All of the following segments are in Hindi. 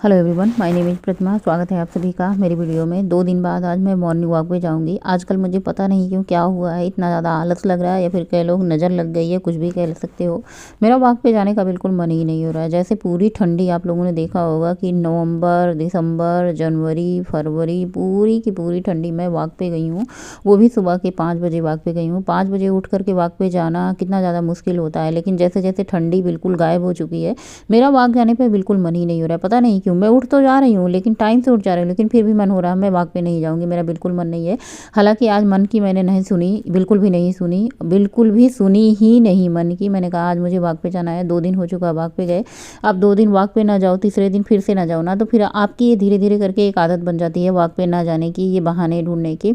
Hello everyone, my name is Pratima. स्वागत है आप सभी का मेरी वीडियो में। 2 दिन बाद आज मैं मॉर्निंग वॉक पे जाऊंगी। आजकल मुझे पता नहीं क्यों क्या हुआ है, इतना ज़्यादा आलस लग रहा है या फिर कह लोग नज़र लग गई है, कुछ भी कह सकते हो। मेरा वॉक पे जाने का बिल्कुल मन ही नहीं हो रहा है। जैसे पूरी ठंडी आप लोगों ने देखा होगा कि नवंबर, दिसंबर, जनवरी, फरवरी, पूरी की पूरी ठंडी मैं वॉक पे गई हूँ। वो भी सुबह के 5 बजे वॉक पे गई हूँ। 5 बजे उठ करके वॉक पे जाना कितना ज़्यादा मुश्किल होता है, लेकिन जैसे जैसे ठंडी बिल्कुल गायब हो चुकी है, मेरा वॉक जाने पर बिल्कुल मन ही नहीं हो रहा है। पता नहीं क्यों, मैं उठ तो जा रही हूँ लेकिन टाइम से उठ जा रही हूँ, लेकिन फिर भी मन हो रहा है मैं वॉक पे नहीं जाऊँगी, मेरा बिल्कुल मन नहीं है। हालांकि आज मन की मैंने नहीं सुनी, बिल्कुल भी नहीं सुनी, बिल्कुल भी सुनी ही नहीं मन की। मैंने कहा आज मुझे वॉक पे जाना है। 2 दिन हो चुका वॉक पे गए। अब 2 दिन वॉक पे ना जाओ, तीसरे दिन फिर से ना जाओ ना, तो फिर आपकी ये धीरे धीरे करके एक आदत बन जाती है वॉक पे ना जाने की, ये बहाने ढूंढने की।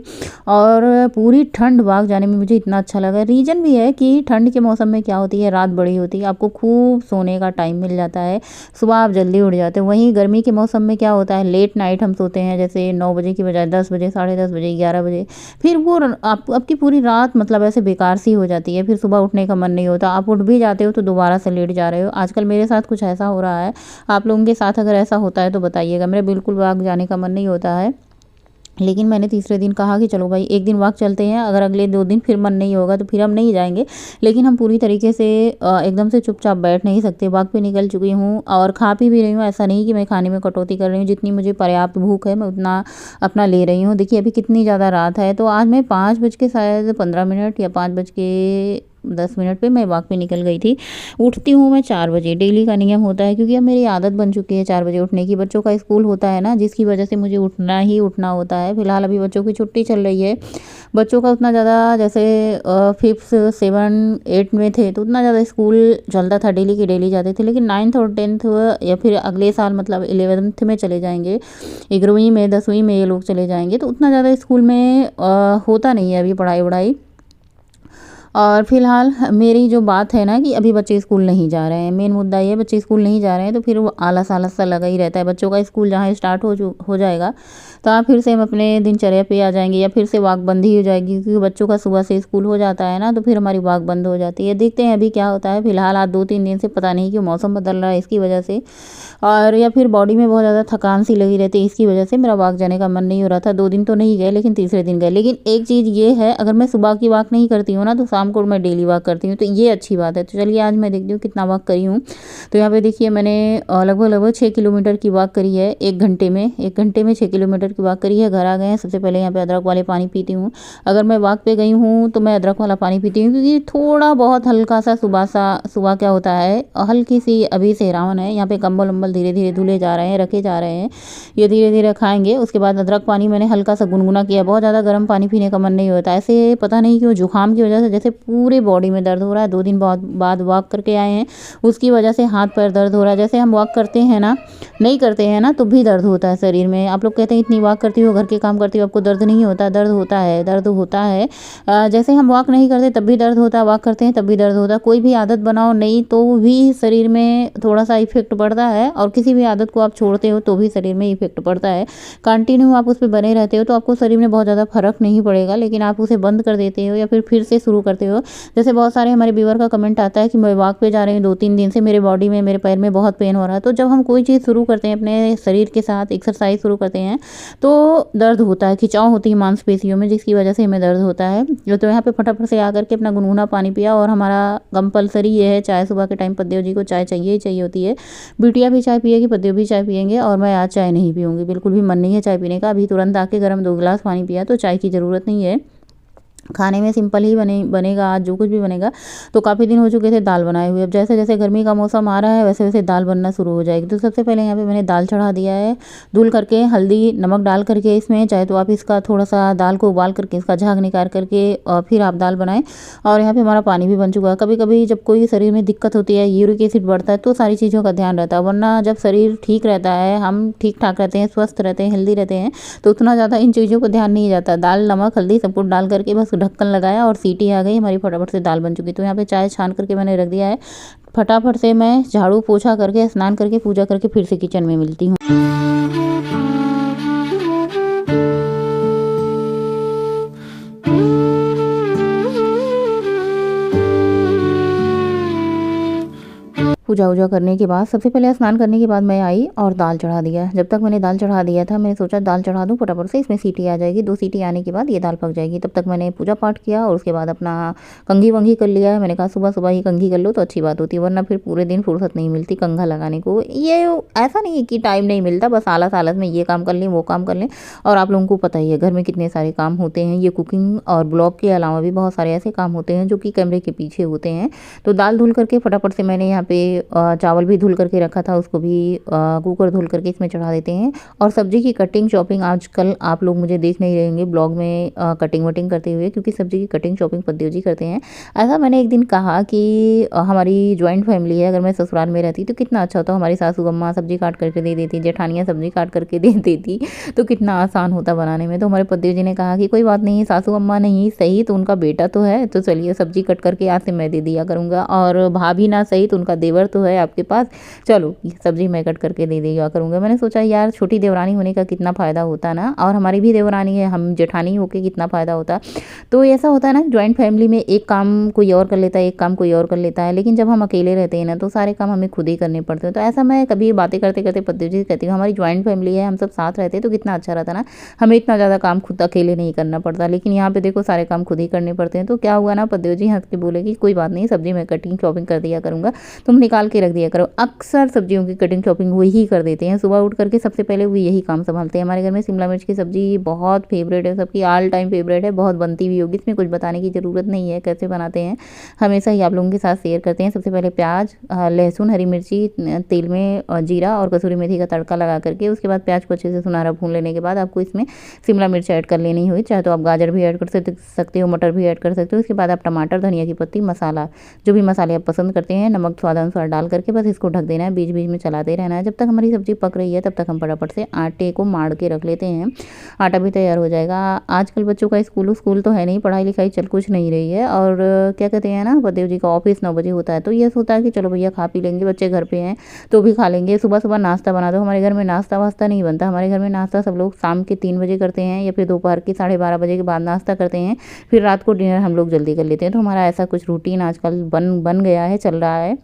और पूरी ठंड वॉक जाने में मुझे इतना अच्छा लगा। रीज़न भी है कि ठंड के मौसम में क्या होती है, रात बड़ी होती है, आपको खूब सोने का टाइम मिल जाता है, सुबह आप जल्दी उठ जाते हो। वहीं गर्मी के मौसम में क्या होता है, लेट नाइट हम सोते हैं, जैसे 9 बजे की बजाय 10 बजे, साढ़े 10 बजे, 11 बजे। फिर वो आपकी पूरी रात मतलब ऐसे बेकार सी हो जाती है, फिर सुबह उठने का मन नहीं होता। आप उठ भी जाते हो तो दोबारा से लेट जा रहे हो। आजकल मेरे साथ कुछ ऐसा हो रहा है। आप लोगों के साथ अगर ऐसा होता है तो बताइएगा। मेरा बिल्कुल वॉक जाने का मन नहीं होता है, लेकिन मैंने तीसरे दिन कहा कि चलो भाई एक दिन वॉक चलते हैं, अगर अगले 2 दिन फिर मन नहीं होगा तो फिर हम नहीं जाएंगे। लेकिन हम पूरी तरीके से एकदम से चुपचाप बैठ नहीं सकते। वॉक पे निकल चुकी हूँ और खा पी भी रही हूँ। ऐसा नहीं कि मैं खाने में कटौती कर रही हूँ, जितनी मुझे पर्याप्त भूख है मैं उतना अपना ले रही हूँ। देखिए अभी कितनी ज़्यादा रात है, तो आज मैं 5 बज के शायद 15 मिनट या 5 बज के 10 मिनट पे मैं वॉक पे निकल गई थी। उठती हूँ मैं 4 बजे, डेली का नियम होता है, क्योंकि अब मेरी आदत बन चुकी है 4 बजे उठने की। बच्चों का स्कूल होता है ना, जिसकी वजह से मुझे उठना ही उठना होता है। फिलहाल अभी बच्चों की छुट्टी चल रही है। बच्चों का उतना ज़्यादा, जैसे 5th 7 8 में थे तो उतना ज़्यादा स्कूल चलता था, डेली की डेली जाते थे। लेकिन 9th और 10th या फिर अगले साल मतलब 11th में चले जाएंगे, 11वीं में, 10वीं में ये लोग चले जाएंगे, तो उतना ज़्यादा स्कूल में होता नहीं है अभी पढ़ाई वढ़ाई। और फिलहाल मेरी जो बात है ना कि अभी बच्चे स्कूल नहीं जा रहे हैं, मेन मुद्दा ये है बच्चे स्कूल नहीं जा रहे हैं, तो फिर वो आलस आलस सा लगा ही रहता है। बच्चों का स्कूल जहाँ स्टार्ट हो जाएगा तो आप फिर से हम अपने दिनचर्या पे आ जाएंगे, या फिर से वॉक बंद ही हो जाएगी, क्योंकि बच्चों का सुबह से स्कूल हो जाता है ना, तो फिर हमारी वॉक बंद हो जाती है। देखते हैं अभी क्या होता है। फिलहाल आज 2-3 दिन से पता नहीं क्यों मौसम बदल रहा है, इसकी वजह से, और या फिर बॉडी में बहुत ज़्यादा थकान सी लगी रहती है, इसकी वजह से मेरा वॉक जाने का मन नहीं हो रहा था। 2 दिन तो नहीं गए, लेकिन तीसरे दिन गए। लेकिन एक चीज़ ये है, अगर मैं सुबह की वॉक नहीं करती हूँ ना तो शाम को मैं डेली वॉक करती हूँ, तो ये अच्छी बात है। तो चलिए आज मैं देखती हूँ कितना वॉक करी हूँ। तो यहाँ पे देखिए मैंने लगभग 6 किलोमीटर की वॉक करी है 1 घंटे में। 1 घंटे में 6 किलोमीटर की वॉक करी है। घर आ गए हैं। सबसे पहले यहाँ पे अदरक वाले पानी पीती हूँ। अगर मैं वॉक पे गई हूँ तो मैं अदरक वाला पानी पीती हूँ, क्योंकि थोड़ा बहुत हल्का सा सुबह क्या होता है, हल्की सी अभी सेहरावन है, यहाँ पे कंबल वम्बल धीरे धीरे धुले जा रहे हैं, रखे जा रहे हैं, ये धीरे धीरे खाएंगे। उसके बाद अदरक पानी मैंने हल्का सा गुनगुना किया। बहुत ज़्यादा गर्म पानी पीने का मन नहीं होता ऐसे, पता नहीं क्यों जुकाम की वजह से जैसे पूरे बॉडी में दर्द हो रहा है। 2 दिन बाद वॉक करके आए हैं, उसकी वजह से हाथ पैर दर्द हो रहा है। जैसे हम वॉक करते हैं ना, नहीं करते हैं ना तो भी दर्द होता है शरीर में। आप लोग कहते हैं इतनी वॉक करती हो, घर के काम करती हो, आपको दर्द नहीं होता? दर्द होता है, दर्द होता है। जैसे हम वॉक नहीं करते तब भी दर्द होता है, वॉक करते हैं तब भी दर्द होता है। कोई भी आदत बनाओ नहीं तो भी शरीर में थोड़ा सा इफेक्ट पड़ता है, और किसी भी आदत को आप छोड़ते हो तो भी शरीर में इफेक्ट पड़ता है। कंटिन्यू आप उस पर बने रहते हो तो आपको शरीर में बहुत ज़्यादा फर्क नहीं पड़ेगा, लेकिन आप उसे बंद कर देते हो या फिर से शुरू करते हो। जैसे बहुत सारे हमारे व्यूअर का कमेंट आता है कि मैं वॉक पे जा रही हूँ 2-3 दिन से, मेरे बॉडी में, मेरे पैर में बहुत पेन हो रहा है। तो जब हम कोई चीज़ शुरू करते हैं, अपने शरीर के साथ एक्सरसाइज शुरू करते हैं, तो दर्द होता है, खिंचाव होती है मांसपेशियों में, जिसकी वजह से हमें दर्द होता है। तो यहाँ पे फटाफट से आकर के अपना गुनगुना पानी पिया। और हमारा कंपलसरी ये है, चाय सुबह के टाइम पद्देव जी को चाय चाहिए ही चाहिए होती है। बिटिया भी चाय पिएगी, पद्देव भी चाय पियेंगे, और मैं आज चाय नहीं पीऊँगी, बिल्कुल भी मन नहीं है चाय पीने का। अभी तुरंत आके गर्म 2 गिलास पानी पिया, तो चाय की ज़रूरत नहीं है। खाने में सिंपल ही बनेगा आज जो कुछ भी बनेगा। तो काफ़ी दिन हो चुके थे दाल बनाए हुए। अब जैसे जैसे गर्मी का मौसम आ रहा है वैसे वैसे दाल बनना शुरू हो जाएगी। तो सबसे पहले यहाँ पे मैंने दाल चढ़ा दिया है, धुल करके हल्दी नमक डाल करके इसमें, चाहे तो आप इसका थोड़ा सा दाल को उबाल करके इसका झाग निकाल करके और फिर आप दाल बनाएं। और यहाँ पे हमारा पानी भी बन चुका है। कभी कभी जब कोई शरीर में दिक्कत होती है, यूरिक एसिड बढ़ता है, तो सारी चीज़ों का ध्यान रहता है। वरना जब शरीर ठीक रहता है, हम ठीक ठाक रहते हैं, स्वस्थ रहते हैं, हेल्दी रहते हैं, तो उतना ज़्यादा इन चीज़ों को ध्यान नहीं जाता। दाल नमक हल्दी सब कुछ डाल करके बस ढक्कन लगाया और सीटी आ गई, हमारी फटाफट से दाल बन चुकी। तो यहाँ पे चाय छान करके मैंने रख दिया है। फटाफट से मैं झाड़ू पोछा करके, स्नान करके, पूजा करके फिर से किचन में मिलती हूँ। पूजा वूजा करने के बाद सबसे पहले स्नान करने के बाद मैं आई और दाल चढ़ा दिया। जब तक मैंने दाल चढ़ा दिया था मैंने सोचा दाल चढ़ा दूँ फटाफट से, इसमें सीटी आ जाएगी, 2 सीटी आने के बाद ये दाल पक जाएगी। तब तक मैंने पूजा पाठ किया और उसके बाद अपना कंघी वंघी कर लिया है। मैंने कहा सुबह सुबह ही कंघी कर लो तो अच्छी बात होती है, वरना फिर पूरे दिन फुर्सत नहीं मिलती कंघा लगाने को। ये ऐसा नहीं है कि टाइम नहीं मिलता, बस आलस आलस में ये काम कर लें वो काम कर लें। और आप लोगों को पता ही है घर में कितने सारे काम होते हैं, ये कुकिंग और ब्लॉग के अलावा भी बहुत सारे ऐसे काम होते हैं जो कि कैमरे के पीछे होते हैं। तो दाल धुल करके फटाफट से मैंने यहाँ पे चावल भी धुल करके रखा था, उसको भी कुकर धुल करके इसमें चढ़ा देते हैं। और सब्जी की कटिंग चॉपिंग आजकल आप लोग मुझे देख नहीं रहेंगे ब्लॉग में कटिंग वटिंग करते हुए, क्योंकि सब्जी की कटिंग चॉपिंग पतियों जी करते हैं। ऐसा मैंने एक दिन कहा कि हमारी जॉइंट फैमिली है, अगर मैं ससुराल में रहती तो कितना अच्छा होता, हमारी सासू अम्मा सब्जी काट करके दे देती, जेठानियाँ सब्जी काट करके दे देती तो कितना आसान होता बनाने में। तो हमारे पतियों जी ने कहा कि कोई बात नहीं, सासू अम्मा नहीं सही तो उनका बेटा तो है, तो चलिए सब्जी कट करके आज से मैं दे दिया करूँगा, और भाभी ना सही तो उनका देवर तो है आपके पास, चलो सब्जी मैं कट करके दे दिया करूँगा। मैंने सोचा यार छोटी देवरानी होने का कितना फ़ायदा होता ना, और हमारी भी देवरानी है, हम जेठानी होके कितना फ़ायदा होता। तो ऐसा होता है ना जॉइंट फैमिली में, एक काम कोई और कर लेता है, एक काम कोई और कर लेता है, लेकिन जब हम अकेले रहते हैं ना तो सारे काम हमें खुद ही करने पड़ते हैं। तो ऐसा मैं कभी बातें करते करते पति जी कहती हूँ हमारी जॉइंट फैमिली है, हम सब साथ रहते हैं तो कितना अच्छा रहता ना, हमें इतना ज़्यादा काम खुद अकेले नहीं करना पड़ता। लेकिन यहाँ पे देखो सारे काम खुद ही करने पड़ते हैं। तो क्या हुआ ना, पति जी हंस के बोले कि कोई बात नहीं, सब्जी मैं कटिंग चॉपिंग कर दिया करूँगा, तुम निकाल के रख दिया करो। अक्सर सब्जियों की कटिंग चॉपिंग वही कर देते हैं, सुबह उठ करके सबसे पहले वो यही काम संभालते हैं। हमारे घर में शिमला मिर्च की सब्जी बहुत फेवरेट है, सबकी ऑल टाइम फेवरेट है, बहुत बनती भी होगी, इसमें कुछ बताने की ज़रूरत नहीं है कैसे बनाते हैं, हमेशा ही आप लोगों के साथ शेयर करते हैं। सबसे पहले प्याज, लहसुन, हरी मिर्ची, तेल में जीरा और कसूरी मेथी का तड़का लगा करके उसके बाद प्याज को अच्छे से सुनहरा भून लेने के बाद आपको इसमें शिमला मिर्च ऐड कर लेनी हुई, चाहे तो आप गाजर भी ऐड कर सकते हो, मटर भी ऐड कर सकते हो। उसके बाद आप टमाटर, धनिया की पत्ती, मसाला, जो भी मसाले आप पसंद करते हैं, नमक स्वादानुसार डाल करके बस इसको ढक देना है, बीच बीच में चलाते रहना है। जब तक हमारी सब्जी पक रही है तब तक हम फटाफट से आटे को माड़ के रख लेते हैं, आटा भी तैयार हो जाएगा। आजकल बच्चों का स्कूल तो है नहीं, पढ़ाई लिखाई चल कुछ नहीं रही है, और क्या कहते हैं ना पतिदेव जी का ऑफिस 9 बजे होता है, तो ये सोचता है कि चलो भैया खा पी लेंगे, बच्चे घर पे हैं तो भी खा लेंगे, सुबह सुबह नाश्ता बना दो। हमारे घर में नाश्ता वास्ता नहीं बनता, हमारे घर में नाश्ता सब लोग शाम के 3 बजे करते हैं या फिर दोपहर के 12:30 बजे के बाद नाश्ता करते हैं, फिर रात को डिनर हम लोग जल्दी कर लेते हैं। तो हमारा ऐसा कुछ रूटीन आजकल बन गया है, चल रहा है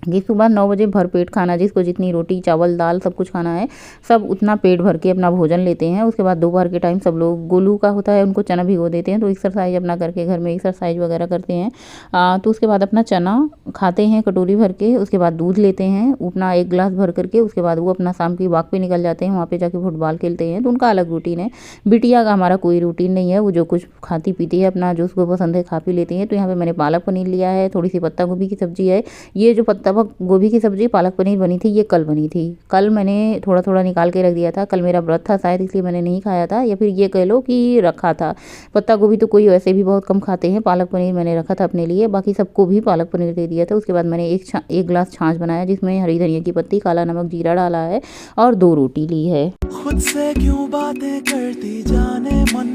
कि सुबह 9 बजे भरपेट खाना, जिसको जितनी रोटी चावल दाल सब कुछ खाना है सब उतना पेट भर के अपना भोजन लेते हैं। उसके बाद दोपहर के टाइम सब लोग गोलू का होता है, उनको चना भिगो देते हैं, तो एक्सरसाइज अपना करके घर में एक्सरसाइज वगैरह करते हैं। तो उसके बाद अपना चना खाते हैं कटोरी भर के, उसके बाद दूध लेते हैं अपना 1 गिलास भर करके, उसके बाद वो अपना शाम की वॉक पे निकल जाते हैं, वहाँ पे जाके फुटबॉल खेलते हैं, तो उनका अलग रूटीन है। बिटिया का हमारा कोई रूटीन नहीं है, वो जो कुछ खाती पीती है अपना जो उसको पसंद है खा पी लेती है। तो यहाँ पे मैंने पालक पनीर लिया है, थोड़ी सी पत्ता गोभी की सब्जी है, ये जो पत्ता गोभी की सब्जी पालक पनीर बनी थी ये कल बनी थी, कल मैंने थोड़ा थोड़ा निकाल के रख दिया था, कल मेरा व्रत था शायद इसलिए मैंने नहीं खाया था, या फिर ये कह लो कि रखा था। पत्ता गोभी तो कोई वैसे भी बहुत कम खाते हैं, पालक पनीर मैंने रखा था अपने लिए, बाकी सबको भी पालक पनीर दे दिया था। उसके बाद मैंने एक गिलास छाछ बनाया जिसमें हरी धनिया की पत्ती, काला नमक, जीरा डाला है और 2 रोटी ली है। खुद से क्यों बातें करती जाने मन,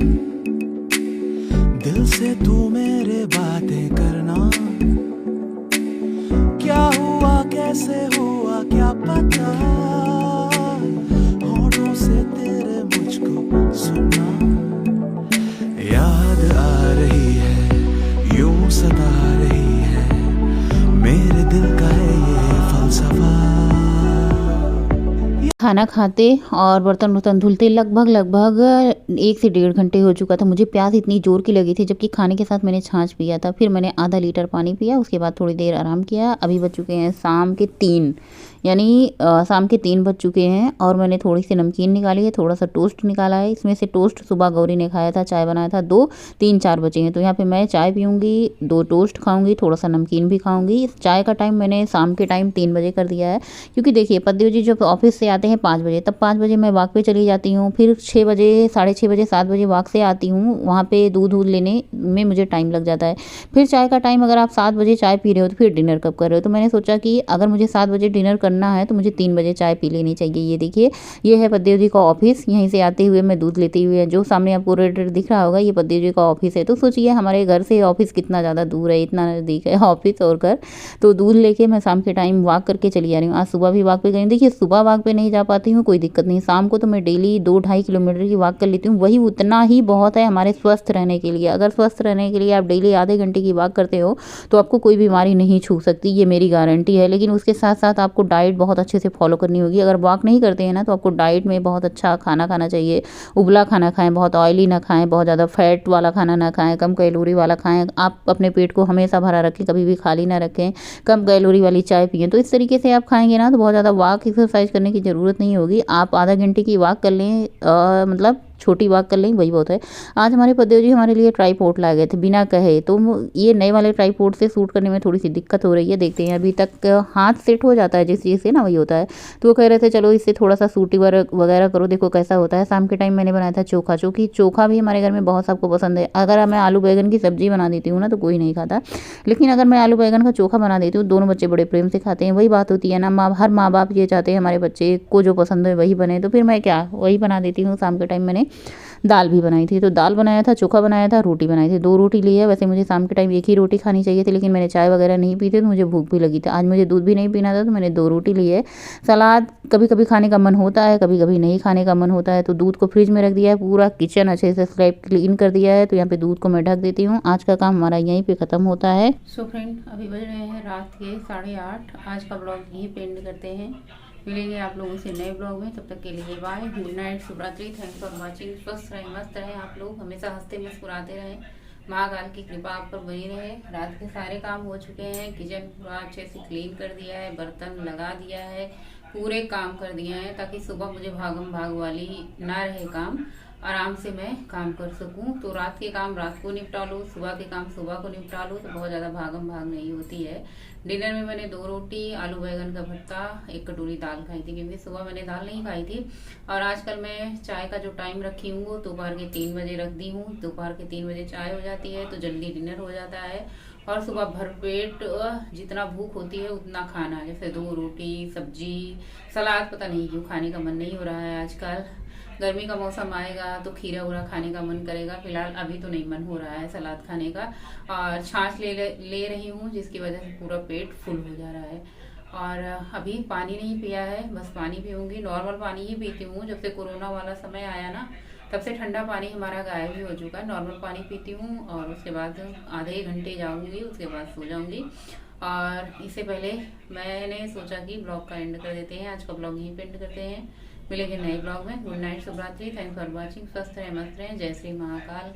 दिल से तू मेरे बातें करना, क्या हुआ कैसे हुआ क्या पता, होठों से तेरे मुझको सुनना, याद आ रही है यूं सता रही है, मेरे दिल का है ये फलसफा। खाना खाते और बर्तन धुलते लगभग 1 से 1.5 घंटे हो चुका था। मुझे प्यास इतनी ज़ोर की लगी थी, जबकि खाने के साथ मैंने छाछ पिया था। फिर मैंने आधा लीटर पानी पिया, उसके बाद थोड़ी देर आराम किया। अभी बज चुके हैं शाम के 3, यानी शाम के 3 बज चुके हैं, और मैंने थोड़ी सी नमकीन निकाली है, थोड़ा सा टोस्ट निकाला है। इसमें से टोस्ट सुबह गौरी ने खाया था, चाय बनाया था 2, 3, 4 बचे हैं, तो यहाँ पे मैं चाय पीऊँगी, 2 टोस्ट खाऊँगी, थोड़ा सा नमकीन भी खाऊँगी। चाय का टाइम मैंने शाम के टाइम 3 बजे कर दिया है, क्योंकि देखिए पतिदेव जी जब ऑफिस से आते हैं 5 बजे, तब 5 बजे मैं वॉक पे चली जाती हूँ, फिर 6 बजे, साढ़े 6 बजे, 7 बजे वॉक से आती हूँ, वहाँ पे दूध लेने में मुझे टाइम लग जाता है। फिर चाय का टाइम, अगर आप 7 बजे चाय पी रहे हो तो फिर डिनर कब कर रहे हो। तो मैंने सोचा कि अगर मुझे 7 बजे डिनर करना करना है तो मुझे 3 बजे चाय पी लेनी चाहिए। ये देखिए, ये है पतिदेव जी का ऑफिस। यहीं से आते हुए मैं दूध लेती हुई, जो सामने आपको रेड रेड दिख रहा होगा, ये पतिदेव जी का ऑफिस है। तो सोचिए हमारे घर से ऑफिस कितना ज़्यादा दूर है, इतना नज़दीक है ऑफिस और घर। तो दूध लेके मैं शाम के टाइम वॉक करके चली आ रही हूँ। आज सुबह भी वॉक पे गई। देखिए, सुबह वॉक पे नहीं जा पाती हूँ, कोई दिक्कत नहीं। शाम को तो मैं डेली 2-2.5 किलोमीटर की वॉक कर लेती हूँ। वही उतना ही बहुत है हमारे स्वस्थ रहने के लिए। अगर स्वस्थ रहने के लिए आप डेली आधे घंटे की वॉक करते हो तो आपको कोई बीमारी नहीं छू सकती, ये मेरी गारंटी है। लेकिन उसके साथ साथ आपको डाइट बहुत अच्छे से फॉलो करनी होगी। अगर वॉक नहीं करते हैं ना तो आपको डाइट में बहुत अच्छा खाना खाना चाहिए। उबला खाना खाएं, बहुत ऑयली ना खाएं, बहुत ज़्यादा फैट वाला खाना ना खाएं, कम कैलोरी वाला खाएं। आप अपने पेट को हमेशा भरा रखें, कभी भी खाली ना रखें। कम कैलोरी वाली चाय पिएं। तो इस तरीके से आप खाएंगे ना तो बहुत ज़्यादा वॉक एक्सरसाइज करने की ज़रूरत नहीं होगी। आप आधा घंटे की वॉक कर लें, मतलब छोटी वॉक कर लें, वही बहुत है। आज हमारे पतिदेव जी हमारे लिए ट्राईपोड ला गए थे बिना कहे। तो ये नए वाले ट्राईपोड से शूट करने में थोड़ी सी दिक्कत हो रही है। देखते हैं, अभी तक हाथ सेट हो जाता है जिस चीज़ से ना, वही होता है। तो वो कह रहे थे चलो इससे थोड़ा सा सूटी वगैरह करो, देखो कैसा होता है। शाम के टाइम मैंने बनाया था चोखा। चोखा भी हमारे घर में बहुत सबको पसंद है। अगर मैं आलू बैगन की सब्जी बना देती हूँ ना तो कोई नहीं खाता, लेकिन अगर मैं आलू बैगन का चोखा बना देती हूँ, दोनों बच्चे बड़े प्रेम से खाते हैं। वही बात होती है ना, हर माँ बाप ये चाहते हैं हमारे बच्चे को जो पसंद है वही बने। तो फिर मैं क्या, वही बना देती हूँ। शाम के टाइम मैंने दाल भी बनाई थी, तो दाल बनाया था, चोखा बनाया था, रोटी बनाई थी। 2 रोटी ली है। वैसे मुझे शाम के टाइम एक ही रोटी खानी चाहिए थी, लेकिन मैंने चाय वगैरह नहीं पी थी तो मुझे भूख भी लगी थी। आज मुझे दूध भी नहीं पीना था तो मैंने 2 रोटी ली है। सलाद कभी कभी खाने का मन होता है, कभी कभी नहीं खाने का मन होता है। तो दूध को फ्रिज में रख दिया है, पूरा किचन अच्छे से स्क्रैप क्लीन कर दिया है। तो यहाँ पे दूध को मैं ढक देती हूँ। आज का काम हमारा यहीं पे ख़त्म होता है। सो फ्रेंड, अभी बज रहे हैं रात के 8:30। आज का ब्लॉग यहीं पेंड करते हैं। मिलेंगे आप लोगों से नए ब्लॉग में, तब तक के लिए बाय, गुड नाइट, शुभरात्रि। Thanks for watching. स्वस्थ रहें, मस्त रहें आप लोग, हमेशा हंसते मुस्कुराते रहें। महाकाल की कृपा आप पर बनी रहे। रात के सारे काम हो चुके हैं। किचन पूरा अच्छे से क्लीन कर दिया है, बर्तन लगा दिया है, पूरे काम कर दिए हैं ताकि सुबह मुझे भागम भाग वाली ना रहे काम, आराम से मैं काम कर सकूं। तो रात के काम रात को निपटा लो, सुबह के काम सुबह को निपटा लो, तो बहुत ज़्यादा भागम भाग नहीं होती है। डिनर में मैंने 2 रोटी, आलू बैगन का भरता, 1 कटोरी दाल खाई थी, क्योंकि सुबह मैंने दाल नहीं खाई थी। और आजकल मैं चाय का जो टाइम रखी हूँ वो दोपहर के 3 बजे रख दी हूँ। दोपहर के 3 बजे चाय हो जाती है तो जल्दी डिनर हो जाता है। और सुबह भरपेट जितना भूख होती है उतना खाना, जैसे 2 रोटी, सब्जी, सलाद, पता नहीं क्यों खाने का मन नहीं हो रहा है आजकल। गर्मी का मौसम आएगा तो खीरा उरा खाने का मन करेगा। फिलहाल अभी तो नहीं मन हो रहा है सलाद खाने का। और छाछ ले रही हूँ, जिसकी वजह से पूरा पेट फुल हो जा रहा है। और अभी पानी नहीं पिया है, बस पानी पीऊँगी। नॉर्मल पानी ही पीती हूँ। जब से कोरोना वाला समय आया ना, तब से ठंडा पानी हमारा गायब ही हो चुका है। नॉर्मल पानी पीती हूँ और उसके बाद आधे घंटे जाऊँगी, उसके बाद सो जाऊँगी। और इससे पहले मैंने सोचा कि ब्लॉग का एंड कर देते हैं। आज का ब्लॉग यहीं पे एंड करते हैं। मिलेंगे नए ब्लॉग में। गुड नाइट, शुभरात्रि, थैंक्स फॉर वॉचिंग। स्वस्थ रहें, मस्त रहें। जय श्री महाकाल।